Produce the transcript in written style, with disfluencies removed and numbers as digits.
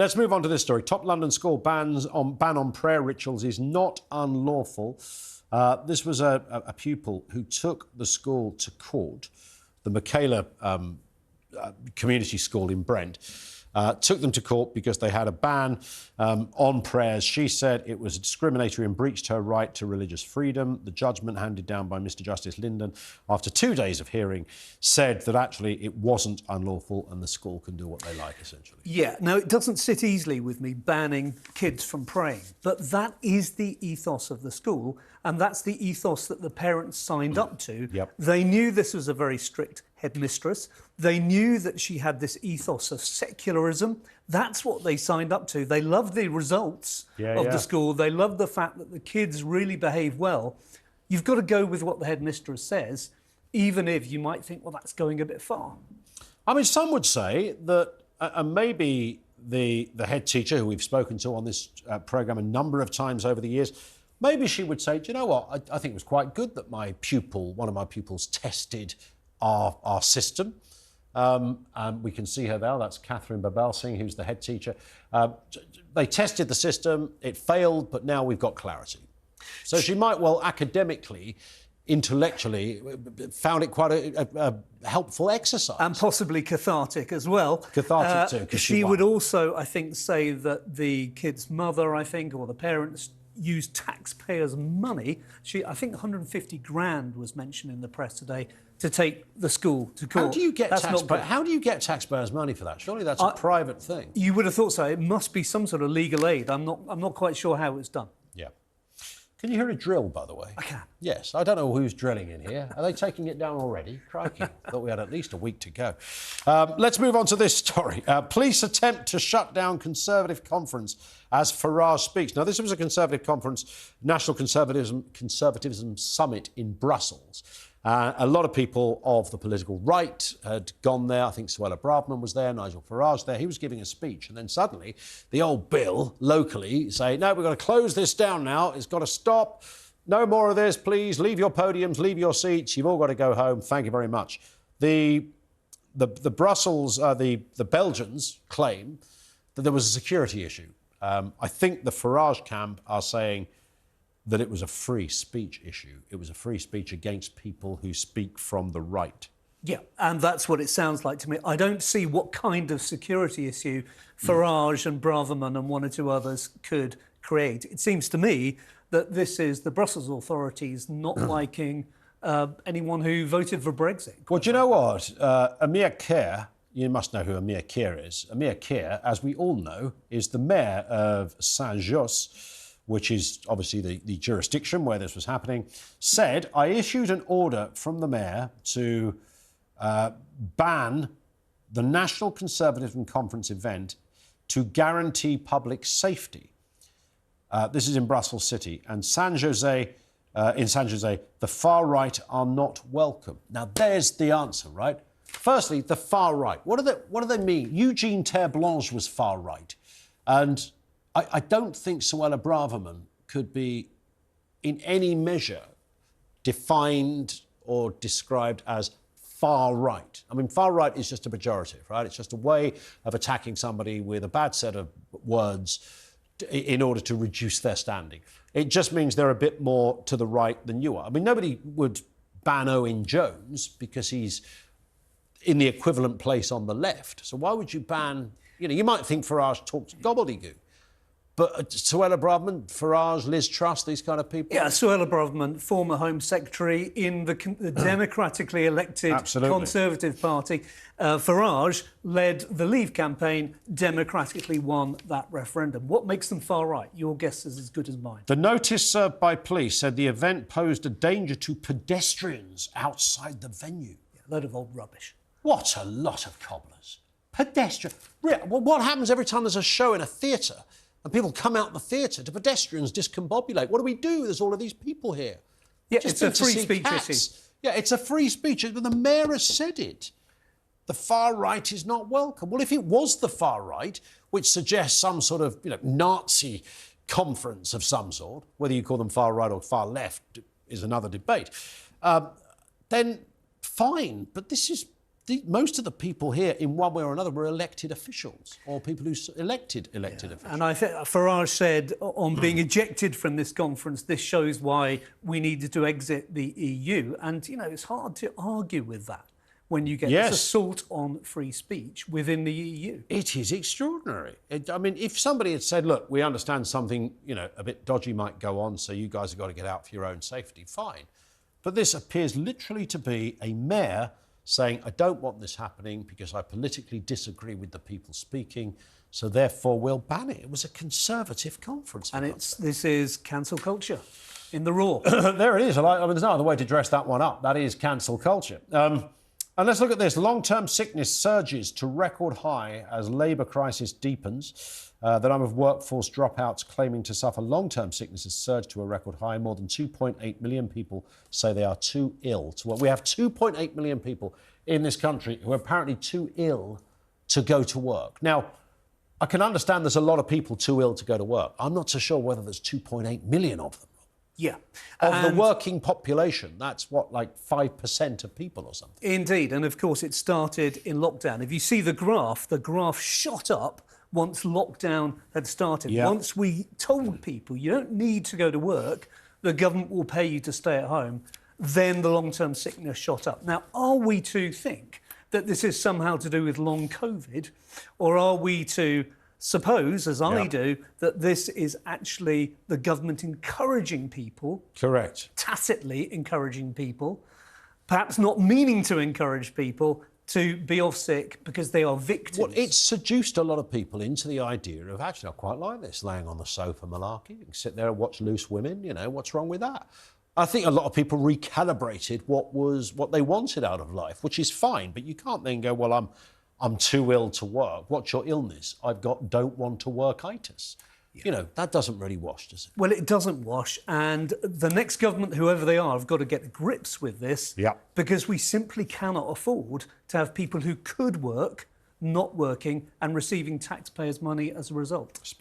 Let's move on to this story. Top London school ban on prayer rituals is not unlawful. This was a pupil who took the school to court, the Michaela community school in Brent. Took them to court because they had a ban on prayers. She said it was discriminatory and breached her right to religious freedom. The judgment handed down by Mr Justice Linden after 2 days of hearing said that actually it wasn't unlawful and the school can do what they like, essentially. Yeah, no, it doesn't sit easily with me banning kids from praying, but that is the ethos of the school, and that's the ethos that the parents signed up to. Yep. They knew this was a very strict headmistress. They knew that she had this ethos of secularism. That's what they signed up to. They loved the results of the school. They loved the fact that the kids really behave well. You've got to go with what the headmistress says, even if you might think, well, that's going a bit far. I mean, some would say that, and maybe the head teacher, who we've spoken to on this programme a number of times over the years, maybe she would say, do you know what, I think it was quite good that my pupil, one of my pupils, tested our system. And we can see her there. That's Katharine Birbalsingh, who's the head teacher. They tested the system. It failed, but now we've got clarity. So she might well academically, intellectually, found it quite a helpful exercise. And possibly cathartic as well. Cathartic too. She would also, I think, say that the kid's mother, I think, or the parents used taxpayers' money. I think 150 grand was mentioned in the press today to take the school to court. How do you get taxpayers' money for that? Surely that's a private thing. You would have thought so. It must be some sort of legal aid. I'm not quite sure how it's done. Yeah. Can you hear a drill, by the way? I can. Yes. I don't know who's drilling in here. Are they taking it down already? Crikey. Thought we had at least a week to go. Let's move on to this story. Police attempt to shut down Conservative conference as Farage speaks. Now, this was a Conservative conference, National Conservatism Summit in Brussels. A lot of people of the political right had gone there. I think Suella Braverman was there, Nigel Farage there. He was giving a speech. And then suddenly the old Bill locally say, no, we've got to close this down now. It's got to stop. No more of this, please. Leave your podiums, leave your seats. You've all got to go home. Thank you very much. The Brussels, the Belgians claim that there was a security issue. I think the Farage camp are saying that it was a free speech issue. It was a free speech against people who speak from the right. Yeah, and that's what it sounds like to me. I don't see what kind of security issue Farage and Braverman and one or two others could create. It seems to me that this is the Brussels authorities not liking anyone who voted for Brexit. Well, do you know what? Amir Keir, you must know who Amir Keir is. Amir Keir, as we all know, is the mayor of Saint-Just, which is obviously the jurisdiction where this was happening, said, I issued an order from the mayor to ban the National Conservatism Conference event to guarantee public safety. This is in Brussels City. And in Saint Jose, the far right are not welcome. Now, there's the answer, right? Firstly, the far right. What do they mean? Eugene Terre-Blanche was far right. And I don't think Suella Braverman could be in any measure defined or described as far right. I mean, far right is just a pejorative, right? It's just a way of attacking somebody with a bad set of words in order to reduce their standing. It just means they're a bit more to the right than you are. I mean, nobody would ban Owen Jones because he's in the equivalent place on the left. So why would you ban... You know, you might think Farage talks gobbledygook. But Suella Braverman, Farage, Liz Truss, these kind of people? Yeah, Suella Braverman, former Home Secretary in the democratically elected Conservative Party. Farage led the Leave campaign, democratically won that referendum. What makes them far right? Your guess is as good as mine. The notice served by police said the event posed a danger to pedestrians outside the venue. Yeah, a load of old rubbish. What a lot of cobblers. Pedestrians. What happens every time there's a show in a theatre and people come out the theatre? Do pedestrians discombobulate? What do we do? There's all of these people here. Yeah, it's a free speech issue. Yeah, it's a free speech. But the mayor has said it. The far right is not welcome. Well, if it was the far right, which suggests some sort of, Nazi conference of some sort, whether you call them far right or far left is another debate, then fine. But this most of the people here, in one way or another, were elected officials or people who elected officials. And I think Farage said on being ejected from this conference, this shows why we needed to exit the EU. And, you know, it's hard to argue with that when you get this assault on free speech within the EU. It is extraordinary. I mean, if somebody had said, look, we understand something, you know, a bit dodgy might go on, so you guys have got to get out for your own safety, fine. But this appears literally to be a mayor saying, I don't want this happening because I politically disagree with the people speaking, so therefore we'll ban it. It was a Conservative conference. And this is cancel culture in the raw. There it is. I mean, there's no other way to dress that one up. That is cancel culture. And let's look at this. Long-term sickness surges to record high as labour crisis deepens. The number of workforce dropouts claiming to suffer long-term sickness has surged to a record high. More than 2.8 million people say they are too ill to work. We have 2.8 million people in this country who are apparently too ill to go to work. Now, I can understand there's a lot of people too ill to go to work. I'm not so sure whether there's 2.8 million of them. Yeah. Of the working population, that's what, like 5% of people or something? Indeed, and of course it started in lockdown. If you see the graph shot up once lockdown had started. Yeah. Once we told people you don't need to go to work, the government will pay you to stay at home, then the long-term sickness shot up. Now, are we to think that this is somehow to do with long COVID, or are we to suppose, as I do, that this is actually the government encouraging people, correct, tacitly encouraging people, perhaps not meaning to encourage people to be off sick because they are victims? Well, it's seduced a lot of people into the idea of, actually, I quite like this, laying on the sofa malarkey. You can sit there and watch loose women, you know, what's wrong with that? I think a lot of people recalibrated what they wanted out of life, which is fine, but you can't then go, well, I'm too ill to work. What's your illness? I've got don't want to work-itis. Yeah. You know, that doesn't really wash, does it? Well, it doesn't wash. And the next government, whoever they are, have got to get to grips with this. Yeah. Because we simply cannot afford to have people who could work not working and receiving taxpayers' money as a result.